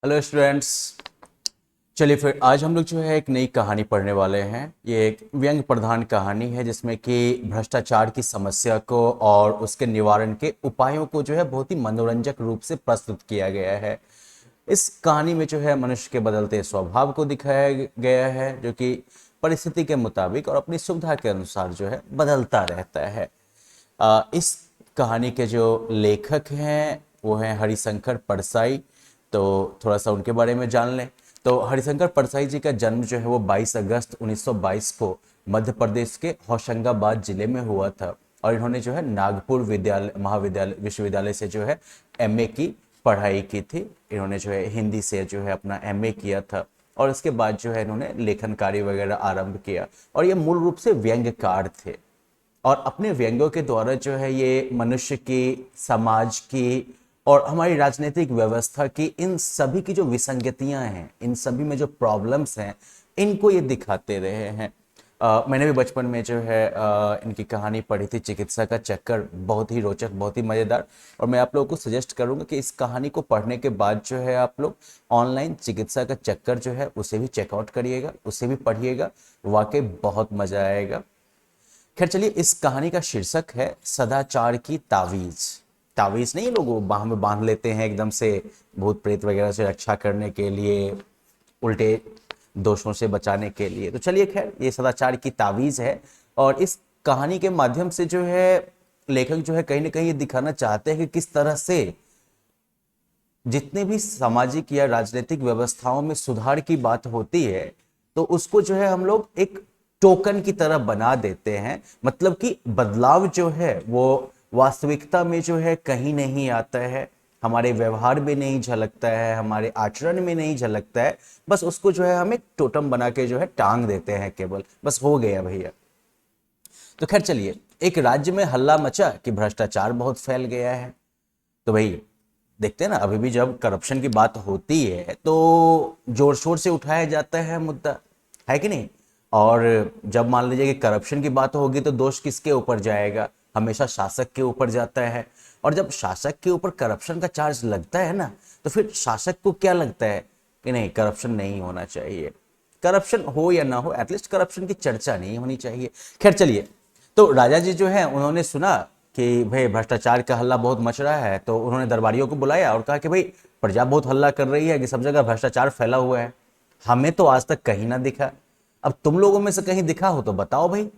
Hello students. चलिए फिर आज हम लोग जो है एक नई कहानी पढ़ने वाले हैं। ये एक व्यंग्य प्रधान कहानी है जिसमें कि भ्रष्टाचार की समस्या को और उसके निवारण के उपायों को जो है बहुत ही मनोरंजक रूप से प्रस्तुत किया गया है। इस कहानी में जो है मनुष्य के बदलते स्वभाव को दिखाया गया है जो कि परिस्थिति के मुताबिक और अपनी सुविधा के अनुसार जो है बदलता रहता है। इस कहानी के जो लेखक हैं वो हैं हरिशंकर परसाई। तो थोड़ा सा उनके बारे में जान लें। तो हरिशंकर परसाई जी का जन्म जो है वो 22 अगस्त 1922 को मध्य प्रदेश के होशंगाबाद जिले में हुआ था। और इन्होंने जो है नागपुर विद्यालय महाविद्यालय विश्वविद्यालय से जो है एमए की पढ़ाई की थी। इन्होंने जो है हिंदी से जो है अपना एमए किया था और इसके बाद जो है इन्होंने लेखन कार्य वगैरह आरंभ किया। और ये मूल रूप से व्यंग्यकार थे और अपने व्यंग्यों के द्वारा जो है ये मनुष्य की, समाज की और हमारी राजनीतिक व्यवस्था की इन सभी की जो विसंगतियां हैं, इन सभी में जो प्रॉब्लम्स हैं, इनको ये दिखाते रहे हैं। मैंने भी बचपन में जो है इनकी कहानी पढ़ी थी, चिकित्सा का चक्कर। बहुत ही रोचक, बहुत ही मज़ेदार। और मैं आप लोगों को सजेस्ट करूंगा कि इस कहानी को पढ़ने के बाद जो है आप लोग ऑनलाइन चिकित्सा का चक्कर जो है उसे भी चेकआउट करिएगा, उसे भी पढ़िएगा। वाकई बहुत मजा आएगा। खैर चलिए, इस कहानी का शीर्षक है सदाचार की तावीज। तावीज नहीं, लोग वो बाह में बांध लेते हैं एकदम से भूत प्रेत वगैरह से रक्षा करने के लिए, उल्टे दोषों से बचाने के लिए। तो चलिए, खैर ये सदाचार की तावीज है। और इस कहानी के माध्यम से जो है लेखक जो है कहीं ना कहीं ये दिखाना चाहते हैं कि किस तरह से जितने भी सामाजिक या राजनीतिक व्यवस्थाओं में सुधार की बात होती है तो उसको जो है हम लोग एक टोकन की तरह बना देते हैं। मतलब कि बदलाव जो है वो वास्तविकता में जो है कहीं नहीं आता है, हमारे व्यवहार में नहीं झलकता है, हमारे आचरण में नहीं झलकता है। बस उसको जो है हम एक टोटम बना के जो है टांग देते हैं, केवल बस हो गया भैया। तो खैर चलिए, एक राज्य में हल्ला मचा कि भ्रष्टाचार बहुत फैल गया है। तो भाई देखते हैं ना, अभी भी जब करप्शन की बात होती है तो जोर शोर से उठाया जाता है मुद्दा, है कि नहीं। और जब मान लीजिए कि करप्शन की बात होगी तो दोष किसके ऊपर जाएगा? हमेशा शासक के ऊपर जाता है। और जब शासक के ऊपर करप्शन का चार्ज लगता है ना, तो फिर शासक को क्या लगता है कि नहीं, करप्शन नहीं होना चाहिए। करप्शन हो या ना हो, एटलीस्ट करप्शन की चर्चा नहीं होनी चाहिए। खैर चलिए, तो राजा जी जो है उन्होंने सुना कि भाई भ्रष्टाचार का हल्ला बहुत मच रहा है, तो उन्होंने दरबारियों को बुलाया और कहा कि भाई प्रजा बहुत हल्ला कर रही है कि सब जगह भ्रष्टाचार फैला हुआ है, हमें तो आज तक कहीं ना दिखा। अब तुम लोगों में से कहीं दिखा हो तो बताओ भाई।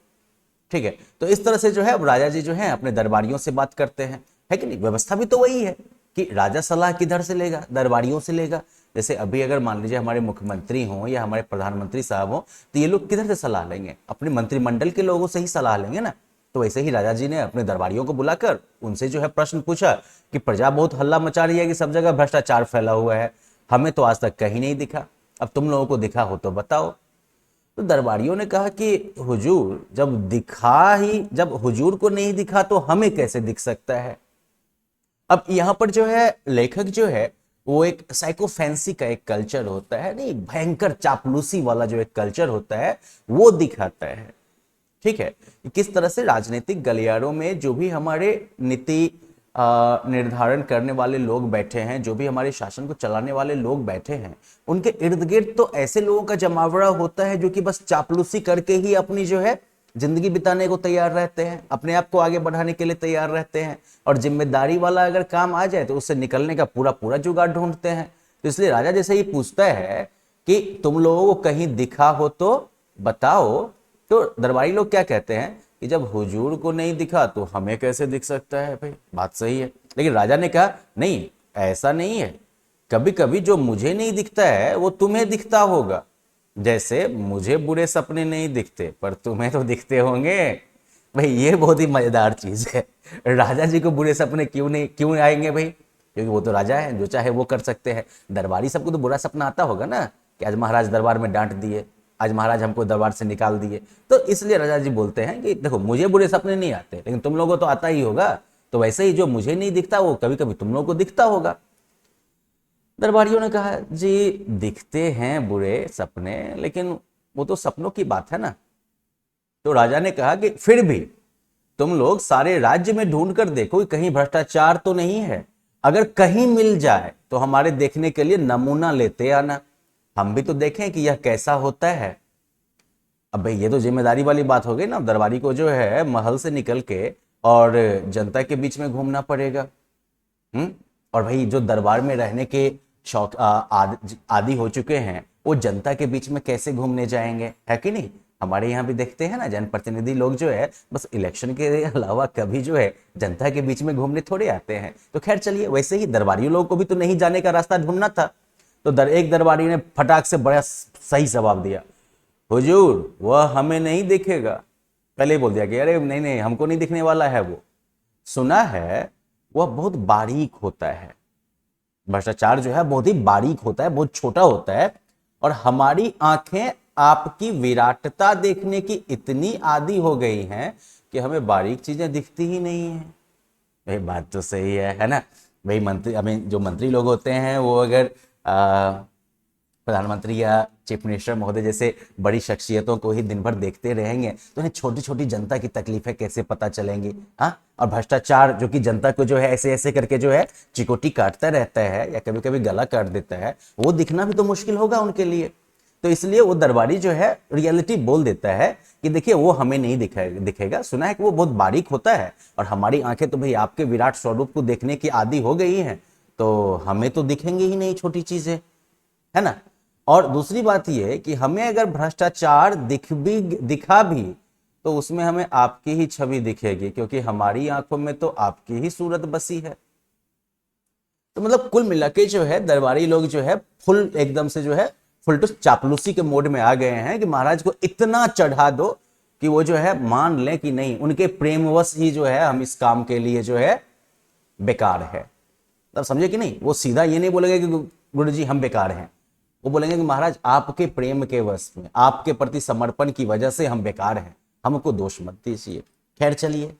ठीक है, तो इस तरह से जो है अब राजा जी जो है अपने दरबारियों से बात करते हैं, है कि नहीं। व्यवस्था भी तो वही है कि राजा सलाह किधर से लेगा? दरबारियों से लेगा। जैसे अभी अगर मान लीजिए हमारे मुख्यमंत्री हों या हमारे प्रधानमंत्री साहब हों, तो ये लोग किधर से सलाह लेंगे? अपने मंत्रिमंडल के लोगों से ही सलाह लेंगे ना। तो वैसे ही राजा जी ने अपने दरबारियों को बुलाकर उनसे जो है प्रश्न पूछा कि प्रजा बहुत हल्ला मचा रही है कि सब जगह भ्रष्टाचार फैला हुआ है, हमें तो आज तक कहीं नहीं दिखा, अब तुम लोगों को दिखा हो तो बताओ। तो दरबारियों ने कहा कि हुजूर, जब हुजूर को नहीं दिखा तो हमें कैसे दिख सकता है। अब यहां पर जो है लेखक जो है वो एक साइकोफेंसी का एक कल्चर होता है, नहीं भयंकर चापलूसी वाला जो एक कल्चर होता है वो दिखाता है। ठीक है, किस तरह से राजनीतिक गलियारों में जो भी हमारे नीति निर्धारण करने वाले लोग बैठे हैं, जो भी हमारे शासन को चलाने वाले लोग बैठे हैं, उनके इर्द गिर्द तो ऐसे लोगों का जमावड़ा होता है जो कि बस चापलूसी करके ही अपनी जो है जिंदगी बिताने को तैयार रहते हैं, अपने आप को आगे बढ़ाने के लिए तैयार रहते हैं। और जिम्मेदारी वाला अगर काम आ जाए तो उससे निकलने का पूरा पूरा जुगाड़ ढूंढते हैं। तो इसलिए राजा जैसे ही पूछता है कि तुम लोगों को कहीं दिखा हो तो बताओ, तो दरबारी लोग क्या कहते हैं कि जब हुजूर को नहीं दिखा तो हमें कैसे दिख सकता है। भाई बात सही है, लेकिन राजा ने कहा नहीं, ऐसा नहीं है। कभी कभी जो मुझे नहीं दिखता है वो तुम्हें दिखता होगा। जैसे मुझे बुरे सपने नहीं दिखते पर तुम्हें तो दिखते होंगे। भाई ये बहुत ही मजेदार चीज है। राजा जी को बुरे सपने क्यों आएंगे भाई? क्योंकि वो तो राजा है, जो चाहे वो कर सकते हैं। दरबारी सबको तो बुरा सपना आता होगा ना कि आज महाराज दरबार में डांट दिए, आज महाराज हमको दरबार से निकाल दिए। तो इसलिए राजा जी बोलते हैं कि देखो, मुझे बुरे सपने नहीं आते लेकिन तुम लोगों को तो आता ही होगा। तो वैसे ही जो मुझे नहीं दिखता वो कभी कभी तुम लोगों को दिखता होगा। दरबारियों ने कहा जी, दिखते हैं बुरे सपने लेकिन वो तो सपनों की बात है ना। तो राजा ने कहा कि फिर भी तुम लोग सारे राज्य में ढूंढ कर देखो कि कहीं भ्रष्टाचार तो नहीं है। अगर कहीं मिल जाए तो हमारे देखने के लिए नमूना लेते आना, हम भी तो देखें कि यह कैसा होता है। अब भाई ये तो जिम्मेदारी वाली बात हो गई ना, दरबारी को जो है महल से निकल के और जनता के बीच में घूमना पड़ेगा। हम्म। और भाई जो दरबार में रहने के शौक आदि हो चुके हैं, वो जनता के बीच में कैसे घूमने जाएंगे, है कि नहीं। हमारे यहाँ भी देखते हैं ना, जनप्रतिनिधि लोग जो है बस इलेक्शन के अलावा कभी जो है जनता के बीच में घूमने थोड़े आते हैं। तो खैर चलिए, वैसे ही दरबारियों लोगों को भी तो नहीं जाने का रास्ता ढूंढना था। तो एक दरबारी ने फटाक से बड़ा सही जवाब दिया, हुजूर वह हमें नहीं दिखेगा। पहले ही बोल दिया कि अरे नहीं नहीं, हमको नहीं दिखने वाला है वो। सुना है वह बहुत बारीक होता है, भ्रष्टाचार जो है बहुत ही बारीक होता है, बहुत छोटा होता है। और हमारी आंखें आपकी विराटता देखने की इतनी आदी हो गई हैं कि हमें बारीक चीजें दिखती ही नहीं है। भाई बात तो सही है ना। भाई मंत्री, हमें जो मंत्री लोग होते हैं वो अगर प्रधानमंत्री या चीफ मिनिस्टर महोदय जैसे बड़ी शख्सियतों को ही दिन भर देखते रहेंगे तो उन्हें छोटी छोटी जनता की तकलीफें कैसे पता चलेंगी। हाँ, और भ्रष्टाचार जो कि जनता को जो है ऐसे ऐसे करके जो है चिकोटी काटता रहता है या कभी कभी गला काट देता है, वो दिखना भी तो मुश्किल होगा उनके लिए। तो इसलिए वो दरबारी जो है रियलिटी बोल देता है कि देखिए वो हमें नहीं दिखेगा। सुना है कि वो बहुत बारीक होता है और हमारी आंखें तो भाई आपके विराट स्वरूप को देखने की आदी हो गई हैं, तो हमें तो दिखेंगे ही नहीं छोटी चीजें, है ना। और दूसरी बात यह कि हमें अगर भ्रष्टाचार दिखा भी तो उसमें हमें आपकी ही छवि दिखेगी, क्योंकि हमारी आंखों में तो आपकी ही सूरत बसी है। तो मतलब कुल मिला के जो है दरबारी लोग जो है फुल एकदम से जो है फुल टू चापलूसी के मोड में आ गए हैं कि महाराज को इतना चढ़ा दो कि वो जो है मान लें कि नहीं, उनके प्रेमवश ही जो है हम इस काम के लिए जो है बेकार है। तब समझे कि नहीं, वो सीधा ये नहीं बोलेंगे कि गुरु जी हम बेकार हैं, वो बोलेंगे कि महाराज आपके प्रेम के वश में, आपके प्रति समर्पण की वजह से हम बेकार हैं, हमको दोष मत दीजिए। खैर चलिए,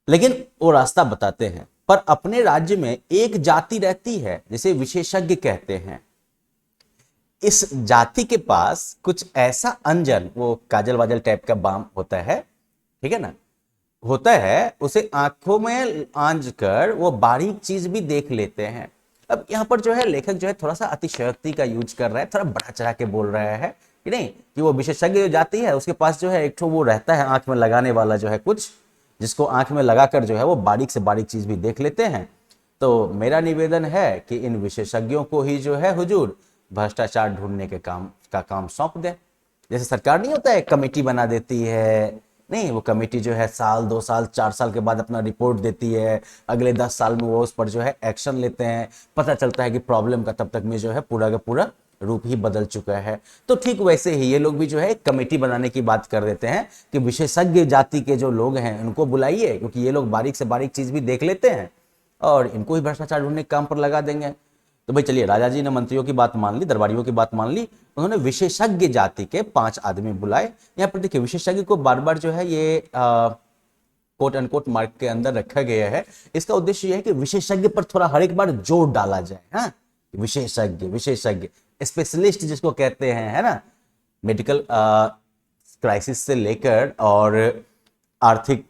लेकिन वो रास्ता बताते हैं। पर अपने राज्य में एक जाति रहती है जिसे विशेषज्ञ कहते हैं। इस जाति के पास कुछ ऐसा अंजन, वो काजल वाजल टाइप का बाम होता है, ठीक है ना, होता है, उसे आंखों में आंज कर वो बारीक चीज भी देख लेते हैं। अब यहाँ पर जो है लेखक जो है थोड़ा सा अतिशयोक्ति का यूज कर रहा है, थोड़ा बड़ा चढ़ा के बोल रहा है कि नहीं, कि वो विशेषज्ञ जो जाती है उसके पास जो है एक ठो वो रहता है आंख में लगाने वाला जो है कुछ, जिसको आंख में लगाकर जो है वो बारीक से बारीक चीज भी देख लेते हैं। तो मेरा निवेदन है कि इन विशेषज्ञों को ही जो है हुजूर भ्रष्टाचार ढूंढने के काम सौंप दे। जैसे सरकार नहीं होता है, कमेटी बना देती है, नहीं वो कमेटी जो है साल 2 साल 4 साल के बाद अपना रिपोर्ट देती है, अगले 10 साल में वो उस पर जो है एक्शन लेते हैं, पता चलता है कि प्रॉब्लम का तब तक में जो है पूरा का पूरा रूप ही बदल चुका है। तो ठीक वैसे ही ये लोग भी जो है कमेटी बनाने की बात कर देते हैं कि विशेषज्ञ जाति के जो लोग हैं उनको बुलाइए, क्योंकि ये लोग बारीक से बारीक चीज भी देख लेते हैं और इनको ही भ्रष्टाचार ढूंढने के काम पर लगा देंगे। तो भाई चलिए, राजा जी ने मंत्रियों की बात मान ली, दरबारियों की बात मान ली, उन्होंने विशेषज्ञ जाति के 5 आदमी बुलाए। यहाँ पर देखिए विशेषज्ञ को बार बार जो है ये कोट अनकोट मार्क के अंदर रखा गया है। इसका उद्देश्य यह है कि विशेषज्ञ पर थोड़ा हर एक बार जोर डाला जाए। हाँ, विशेषज्ञ विशेषज्ञ स्पेशलिस्ट जिसको कहते हैं, है ना, मेडिकल क्राइसिस से लेकर और आर्थिक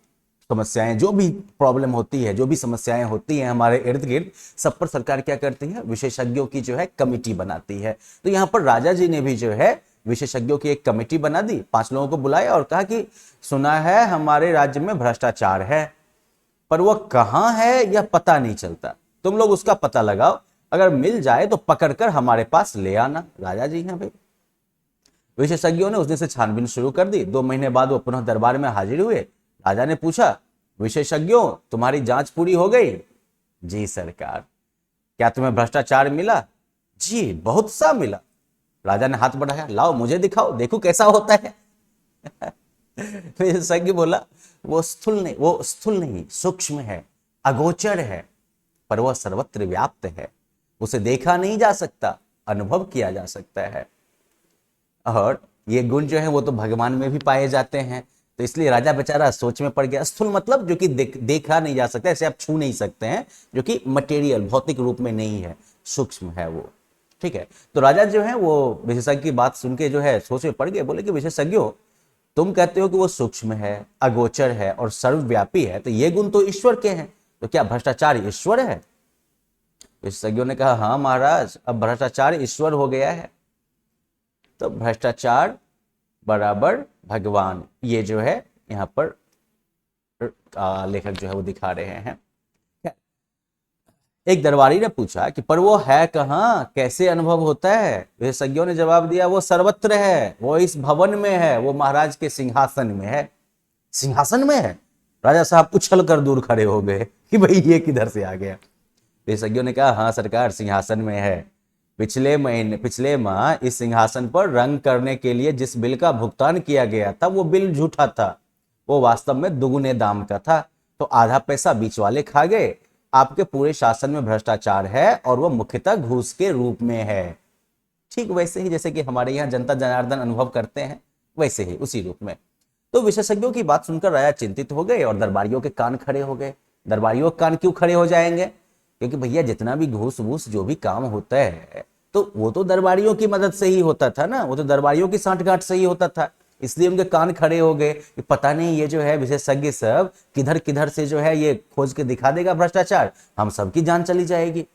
समस्याएं, जो भी प्रॉब्लम होती है, जो भी समस्याएं होती हैं हमारे इर्द गिर्द, सब पर सरकार क्या करती है, विशेषज्ञों की जो है कमेटी बनाती है। तो यहाँ पर राजा जी ने भी जो है विशेषज्ञों की एक कमेटी बना दी, 5 लोगों को बुलाया और कहा कि सुना है हमारे राज्य में भ्रष्टाचार है, पर वह कहाँ है यह पता नहीं चलता, तुम लोग उसका पता लगाओ, अगर मिल जाए तो पकड़कर हमारे पास ले आना। राजा जी हैं भाई। विशेषज्ञों ने उस दिन से छानबीन शुरू कर दी। 2 महीने बाद वो पुनः दरबार में हाजिर हुए। राजा ने पूछा, विशेषज्ञों तुम्हारी जांच पूरी हो गई? जी सरकार। क्या तुम्हें भ्रष्टाचार मिला? जी बहुत सा मिला। राजा ने हाथ बढ़ाया, लाओ मुझे दिखाओ, देखो कैसा होता है। विशेषज्ञ बोला, वो स्थूल नहीं सूक्ष्म है, अगोचर है, पर वह सर्वत्र व्याप्त है, उसे देखा नहीं जा सकता, अनुभव किया जा सकता है। और ये गुण जो है वो तो भगवान में भी पाए जाते हैं। तो इसलिए राजा बेचारा सोच में पड़ गया। स्थूल मतलब जो कि देखा नहीं जा सकता, ऐसे आप छू नहीं सकते हैं, जो कि मटेरियल भौतिक रूप में नहीं है, सूक्ष्म है वो, ठीक है। तो राजा जो है वो विशेषज्ञ की बात सुन के जो है सोच में पड़ गए। बोले कि विशेषज्ञों तुम कहते हो कि वो सूक्ष्म है, अगोचर है और सर्वव्यापी है, तो ये गुण तो ईश्वर के हैं, तो क्या भ्रष्टाचार ईश्वर है? विशेषज्ञों ने कहा हाँ महाराज, अब भ्रष्टाचार ईश्वर हो गया है। तो भ्रष्टाचार बराबर भगवान, ये जो है यहाँ पर लेखक जो है वो दिखा रहे हैं। एक दरबारी ने पूछा कि पर वो है कहाँ, कैसे अनुभव होता है? विशेषज्ञों ने जवाब दिया वो सर्वत्र है, वो इस भवन में है, वो महाराज के सिंहासन में है। सिंहासन में है? राजा साहब उछल कर दूर खड़े हो गए कि भाई ये किधर से आ गया। विशेषज्ञों ने कहा हाँ सरकार, सिंहासन में है। पिछले माह इस सिंहासन पर रंग करने के लिए जिस बिल का भुगतान किया गया था वो बिल झूठा था, वो वास्तव में दुगुने दाम का था। तो आधा पैसा बीच वाले खा गए। आपके पूरे शासन में भ्रष्टाचार है और वो मुख्यतः घूस के रूप में है। ठीक वैसे ही जैसे कि हमारे यहाँ जनता जनार्दन अनुभव करते हैं, वैसे ही उसी रूप में। तो विशेषज्ञों की बात सुनकर राजा चिंतित हो गए और दरबारियों के कान खड़े हो गए। दरबारियों के कान क्यों खड़े हो जाएंगे? क्योंकि भैया जितना भी घूस वूस जो भी काम होता है तो वो तो दरबारियों की मदद से ही होता था ना, वो तो दरबारियों की सांठगांठ से ही होता था। इसलिए उनके कान खड़े हो गए कि पता नहीं ये जो है विशेषज्ञ सब किधर किधर से जो है ये खोज के दिखा देगा भ्रष्टाचार, हम सबकी जान चली जाएगी।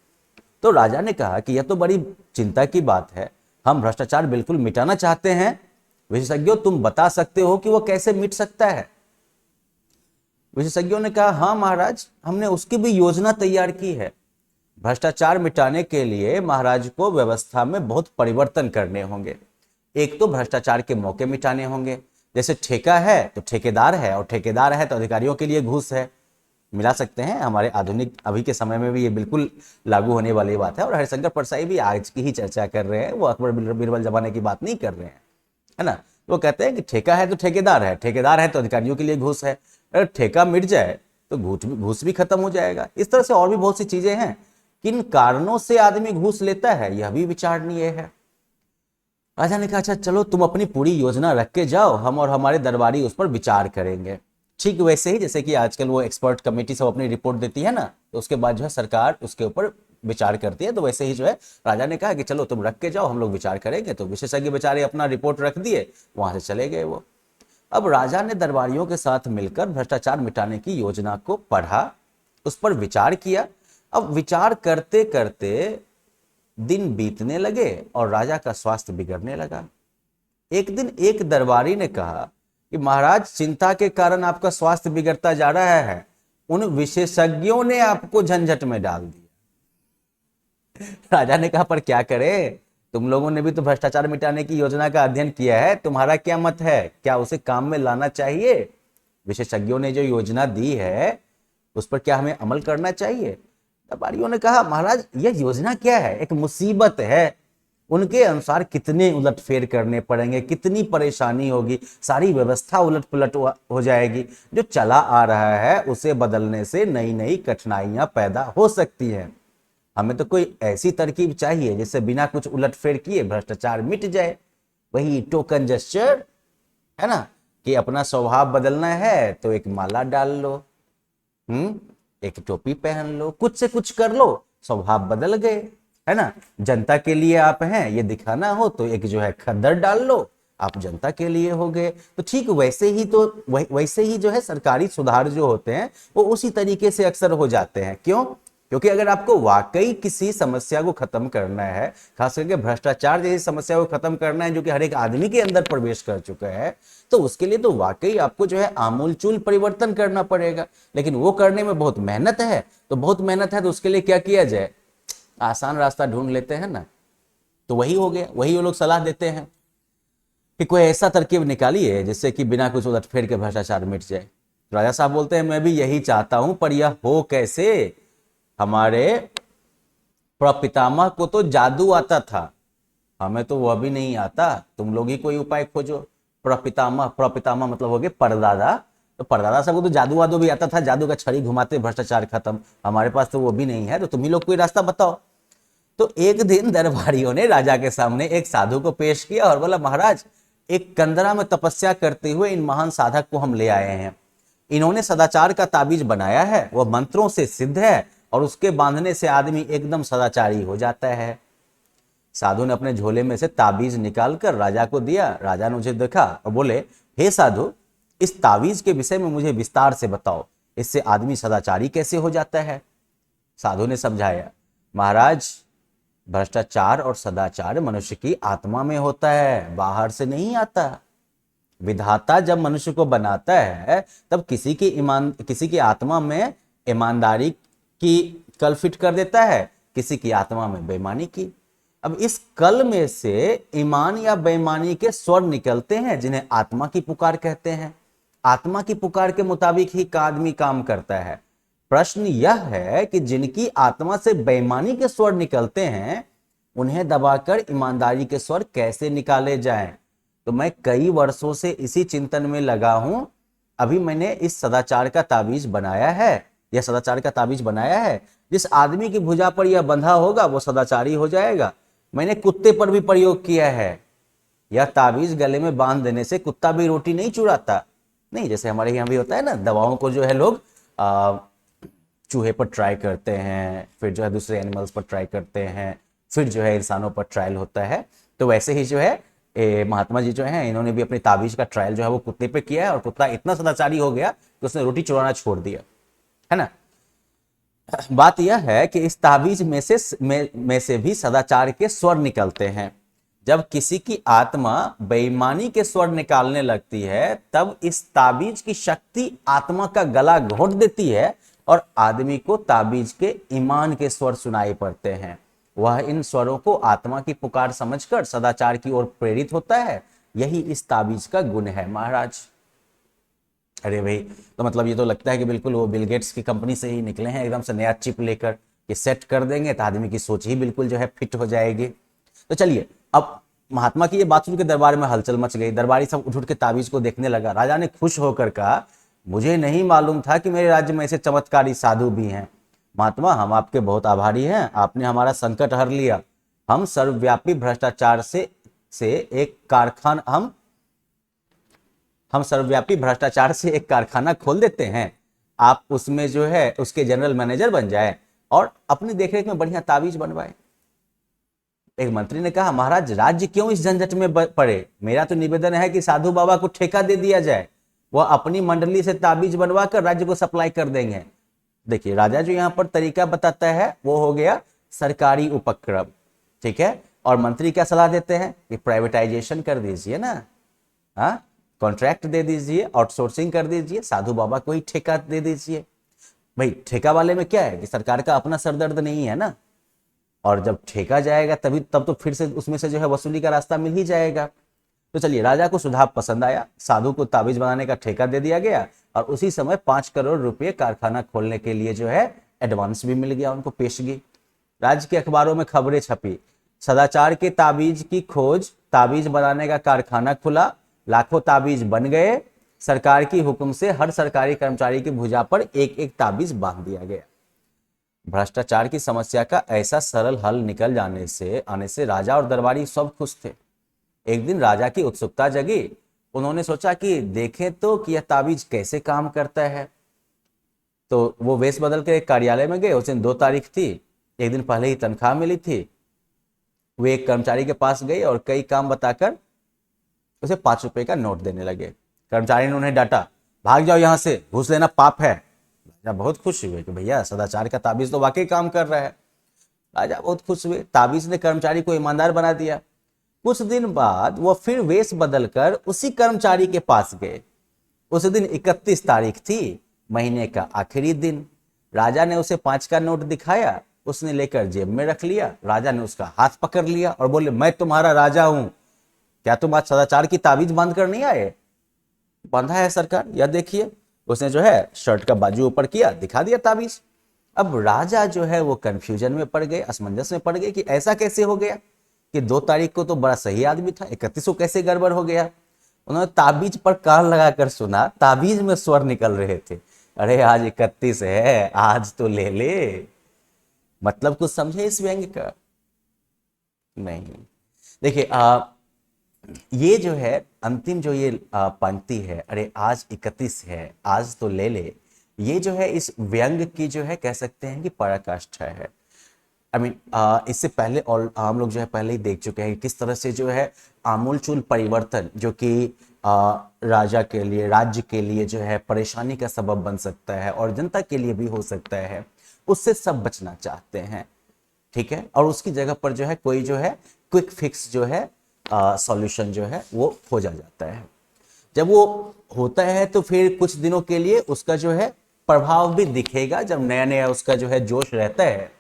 तो राजा ने कहा कि यह तो बड़ी चिंता की बात है, हम भ्रष्टाचार बिल्कुल मिटाना चाहते हैं। विशेषज्ञों तुम बता सकते हो कि वो कैसे मिट सकता है? विशेषज्ञों ने कहा हाँ महाराज, हमने उसकी भी योजना तैयार की है। भ्रष्टाचार मिटाने के लिए महाराज को व्यवस्था में बहुत परिवर्तन करने होंगे। एक तो भ्रष्टाचार के मौके मिटाने होंगे, जैसे ठेका है तो ठेकेदार है, और ठेकेदार है तो अधिकारियों के लिए घूस है। मिला सकते हैं, हमारे आधुनिक अभी के समय में भी ये बिल्कुल लागू होने वाली बात है। और हरिशंकर परसाई भी आज की ही चर्चा कर रहे हैं, वो अकबर बीरबल जमाने की बात नहीं कर रहे हैं, है ना। वो कहते हैं कि ठेका है तो ठेकेदार है, ठेकेदार है तो अधिकारियों के लिए घूस है। अगर ठेका मिट जाए तो घूस भी खत्म हो जाएगा। इस तरह से और भी बहुत सी चीजें हैं। किन कारणों से आदमी घूस लेता है यह भी विचारणीय है। राजा ने कहा अच्छा चलो तुम अपनी पूरी योजना रख के जाओ, हम और हमारे दरबारी उस पर विचार करेंगे। ठीक वैसे ही जैसे कि आजकल वो एक्सपर्ट कमेटी सब अपनी रिपोर्ट देती है ना, तो उसके बाद जो है सरकार उसके ऊपर विचार करती है। तो वैसे ही जो है राजा ने कहा कि चलो तुम रख के जाओ, हम लोग विचार करेंगे। तो विशेषज्ञ बेचारे अपना रिपोर्ट रख दिए, वहां से चले गए वो। अब राजा ने दरबारियों के साथ मिलकर भ्रष्टाचार मिटाने की योजना को पढ़ा, उस पर विचार किया। अब विचार करते करते दिन बीतने लगे और राजा का स्वास्थ्य बिगड़ने लगा। एक दिन एक दरबारी ने कहा कि महाराज चिंता के कारण आपका स्वास्थ्य बिगड़ता जा रहा है, उन विशेषज्ञों ने आपको झंझट में डाल दिया। राजा ने कहा पर क्या करें, तुम लोगों ने भी तो भ्रष्टाचार मिटाने की योजना का अध्ययन किया है, तुम्हारा क्या मत है, क्या उसे काम में लाना चाहिए? विशेषज्ञों ने जो योजना दी है उस पर क्या हमें अमल करना चाहिए? दरबारियों ने कहा महाराज यह योजना क्या है, एक मुसीबत है। उनके अनुसार कितने उलटफेर करने पड़ेंगे, कितनी परेशानी होगी, सारी व्यवस्था उलट पुलट हो जाएगी। जो चला आ रहा है उसे बदलने से नई नई कठिनाइयां पैदा हो सकती हैं। हमें तो कोई ऐसी तरकीब चाहिए जिससे बिना कुछ उलटफेर किए भ्रष्टाचार मिट जाए। वही टोकन जेस्चर है ना, कि अपना स्वभाव बदलना है तो एक माला डाल लो, एक टोपी पहन लो, कुछ से कुछ कर लो, स्वभाव बदल गए, है ना। जनता के लिए आप हैं ये दिखाना हो तो एक जो है खद्दर डाल लो, आप जनता के लिए हो गए। तो ठीक वैसे ही जो है सरकारी सुधार जो होते हैं वो उसी तरीके से अक्सर हो जाते हैं। क्यों? क्योंकि अगर आपको वाकई किसी समस्या को खत्म करना है, खास करके भ्रष्टाचार जैसी समस्या को खत्म करना है जो कि हर एक आदमी के अंदर प्रवेश कर चुका है, तो उसके लिए तो वाकई आपको जो है आमूलचूल परिवर्तन करना पड़ेगा। लेकिन वो करने में बहुत मेहनत है, तो उसके लिए क्या किया जाए, आसान रास्ता ढूंढ लेते हैं ना। तो वही हो गया, वही वो लोग सलाह देते हैं कि कोई ऐसा तरकीब निकालिए जिससे कि बिना कुछ उलटफेर के भ्रष्टाचार मिट जाए। तो राजा साहब बोलते हैं मैं भी यही चाहता हूं, पर यह हो कैसे? हमारे प्रपितामह को तो जादू आता था, हमें तो वह भी नहीं आता, तुम लोग ही कोई उपाय खोजो। प्रपितामह मतलब हो गए परदादा, तो परदादा साहब को तो जादू वादू भी आता था, जादू का छड़ी घुमाते भ्रष्टाचार खत्म, हमारे पास तो वो भी नहीं है, तो तुम ही लोग कोई रास्ता बताओ। तो एक दिन दरबारियों ने राजा के सामने एक साधु को पेश किया और बोला महाराज एक कंदरा में तपस्या करते हुए इन महान साधक को हम ले आए हैं। इन्होंने सदाचार का ताबीज बनाया है, वह मंत्रों से सिद्ध है और उसके बांधने से आदमी एकदम सदाचारी हो जाता है। साधु ने अपने झोले में से ताबीज निकालकर राजा को दिया। राजा ने उसे देखा और बोले हे साधु, इस ताबीज के विषय में मुझे विस्तार से बताओ, इससे आदमी सदाचारी कैसे हो जाता है? साधु ने समझाया महाराज, भ्रष्टाचार और सदाचार मनुष्य की आत्मा में होता है, बाहर से नहीं आता। विधाता जब मनुष्य को बनाता है तब किसी की आत्मा में ईमानदारी की कल फिट कर देता है, किसी की आत्मा में बेईमानी की। अब इस कल में से ईमान या बेईमानी के स्वर निकलते हैं, जिन्हें आत्मा की पुकार कहते हैं। आत्मा की पुकार के मुताबिक ही आदमी काम करता है। प्रश्न यह है कि जिनकी आत्मा से बेईमानी के स्वर निकलते हैं, उन्हें दबाकर ईमानदारी के स्वर कैसे निकाले जाएं। तो मैं कई वर्षों से इसी चिंतन में लगा हूं। अभी मैंने इस सदाचार का ताबीज बनाया है, यह सदाचार का ताबीज बनाया है। जिस आदमी की भुजा पर यह बंधा होगा वो सदाचारी हो जाएगा। मैंने कुत्ते पर भी प्रयोग किया है। यह ताबीज गले में बांध देने से कुत्ता भी रोटी नहीं चुराता। नहीं, जैसे हमारे यहाँ भी होता है ना, दवाओं को जो है लोग चूहे पर ट्राई करते हैं, फिर जो है दूसरे एनिमल्स पर ट्राई करते हैं, फिर जो है इंसानों पर ट्रायल होता है। तो वैसे ही जो है महात्मा जी जो है, इन्होंने भी अपनी ताबीज का ट्रायल जो है वो कुत्ते पे किया है, और कुत्ता इतना सदाचारी हो गया कि उसने रोटी चुराना छोड़ दिया, है ना। बात यह है कि इस ताबीज में से भी सदाचार के स्वर निकलते हैं। जब किसी की आत्मा बेईमानी के स्वर निकालने लगती है, तब इस ताबीज की शक्ति आत्मा का गला घोंट देती है और आदमी को ताबीज के ईमान के स्वर सुनाई पड़ते हैं। वह इन स्वरों को आत्मा की पुकार समझकर सदाचार की ओर प्रेरित होता है। यही इस ताबीज का गुण है महाराज। अरे भाई, तो मतलब ये तो लगता है कि बिल्कुल वो बिल गेट्स की कंपनी से ही निकले हैं, एकदम से नया चिप लेकर कि सेट कर देंगे तो आदमी की सोच ही बिल्कुल जो है फिट हो जाएगी। तो चलिए, अब महात्मा की ये बात सुन के दरबार में हलचल मच गई। दरबारी सब उठ उठ के ताबीज को देखने लगा। राजा ने खुश होकर कहा, मुझे नहीं मालूम था कि मेरे राज्य में ऐसे चमत्कारी साधु भी हैं। महात्मा, हम आपके बहुत आभारी हैं, आपने हमारा संकट हर लिया। हम सर्वव्यापी भ्रष्टाचार से एक कारखाना हम सर्वव्यापी भ्रष्टाचार से एक कारखाना खोल देते हैं। आप उसमें जो है उसके जनरल मैनेजर बन जाए और अपनी देखरेख में बढ़िया ताबीज बनवाए। एक मंत्री ने कहा, महाराज, राज्य क्यों इस झंझट में पड़े? मेरा तो निवेदन है कि साधु बाबा को ठेका दे दिया जाए, वह अपनी मंडली से ताबीज बनवा कर राज्य को सप्लाई कर देंगे। देखिए, राजा जो यहाँ पर तरीका बताता है वो हो गया सरकारी उपक्रम, ठीक है। और मंत्री क्या सलाह देते हैं कि प्राइवेटाइजेशन कर दीजिए ना, हाँ, कॉन्ट्रैक्ट दे दीजिए, आउटसोर्सिंग कर दीजिए, साधु बाबा को ही ठेका दे दीजिए। भाई, ठेका वाले में क्या है कि सरकार का अपना सरदर्द नहीं है ना, और जब ठेका जाएगा तब तो फिर से उसमें से जो है वसूली का रास्ता मिल ही जाएगा। तो चलिए, राजा को सुझाव पसंद आया, साधु को ताबीज बनाने का ठेका दे दिया गया, और उसी समय 5 करोड़ रुपए कारखाना खोलने के लिए जो है एडवांस भी मिल गया उनको, पेशगी। राज्य के अखबारों में खबरें छपी, सदाचार के ताबीज की खोज, ताबीज बनाने का कारखाना खुला, लाखों ताबीज बन गए। सरकार की हुक्म से हर सरकारी कर्मचारी की भुजा पर एक एक ताबीज बांध दिया गया। भ्रष्टाचार की समस्या का ऐसा सरल हल निकल आने से राजा और दरबारी सब खुश थे। एक दिन राजा की उत्सुकता जगी। उन्होंने सोचा कि देखें तो कि यह ताबीज कैसे काम करता है। तो वो वेश बदल के एक कार्यालय में गए। उस दिन 2 तारीख थी, एक दिन पहले ही तनख्वाह मिली थी। वे एक कर्मचारी के पास गए और कई काम बताकर उसे 5 रुपए का नोट देने लगे। कर्मचारी ने उन्हें डांटा, भाग जाओ यहां से, घूस लेना पाप है। राजा बहुत खुश हुए कि भैया, सदाचार का ताबीज तो वाकई काम कर रहा है। राजा बहुत खुश हुए, ताबीज ने कर्मचारी को ईमानदार बना दिया। कुछ दिन बाद वो फिर वेश बदलकर उसी कर्मचारी के पास गए। उस दिन 31 तारीख थी, महीने का आखिरी दिन। राजा ने उसे 5 का नोट दिखाया, उसने लेकर जेब में रख लिया। राजा ने उसका हाथ पकड़ लिया और बोले, मैं तुम्हारा राजा हूं, क्या तुम आज सदाचार की ताबीज बांध कर नहीं आए? बांधा है सरकार, यह देखिए। उसने जो है शर्ट का बाजू ऊपर किया, दिखा दिया ताबीज। अब राजा जो है वो कंफ्यूजन में पड़ गए, असमंजस में पड़ गए कि ऐसा कैसे हो गया कि 2 तारीख को तो बड़ा सही आदमी था, 31 को कैसे गड़बड़ हो गया। उन्होंने ताबीज पर कान लगाकर सुना, ताबीज में स्वर निकल रहे थे, अरे आज 31 है, आज तो ले ले। मतलब कुछ समझे इस व्यंग्य का? नहीं। देखिए, ये जो है अंतिम जो ये पंक्ति है, अरे आज 31 है, आज तो ले ले, ये जो है इस व्यंग की जो है कह सकते हैं कि पराकाष्ठा है। आई मीन इससे पहले और हम लोग जो है पहले ही देख चुके हैं किस तरह से जो है आमूलचूल परिवर्तन जो कि राजा के लिए, राज्य के लिए जो है परेशानी का सबब बन सकता है और जनता के लिए भी हो सकता है, उससे सब बचना चाहते हैं। ठीक है, और उसकी जगह पर जो है कोई जो है क्विक फिक्स जो है सॉल्यूशन जो है वो खोजा जाता है। जब वो होता है तो फिर कुछ दिनों के लिए उसका जो है प्रभाव भी दिखेगा, जब नया नया उसका जो है जोश रहता है।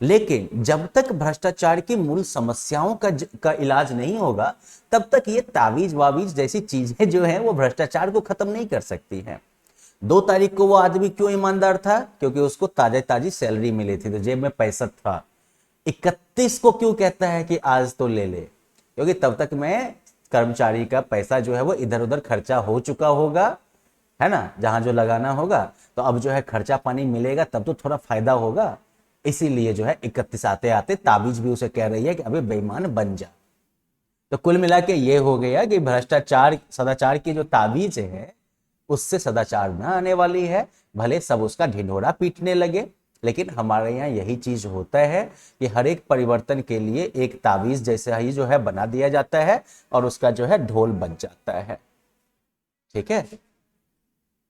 लेकिन जब तक भ्रष्टाचार की मूल समस्याओं का इलाज नहीं होगा, तब तक ये तावीज वावीज जैसी चीजें जो है वो भ्रष्टाचार को खत्म नहीं कर सकती हैं। 2 तारीख को वो आदमी क्यों ईमानदार था? क्योंकि उसको ताजा ताजी सैलरी मिली थी तो जेब में पैसा था। 31 को क्यों कहता है कि आज तो ले ले? क्योंकि तब तक मैं कर्मचारी का पैसा जो है वो इधर उधर खर्चा हो चुका होगा, है ना, जहां जो लगाना होगा। तो अब जो है खर्चा पानी मिलेगा तब तो थोड़ा फायदा होगा। इसीलिए जो है 31 आते आते ताबीज भी उसे कह रही है कि अबे बेईमान बन जा। तो कुल मिला के ये हो गया कि भ्रष्टाचार सदाचार की जो ताबीज है उससे सदाचार ना आने वाली है। भले सब उसका ढिंढोरा पीटने लगे, लेकिन हमारे यहाँ यही चीज होता है कि हर एक परिवर्तन के लिए एक ताबीज जैसा ही जो है बना दिया जाता है और उसका जो है ढोल बज जाता है। ठीक है।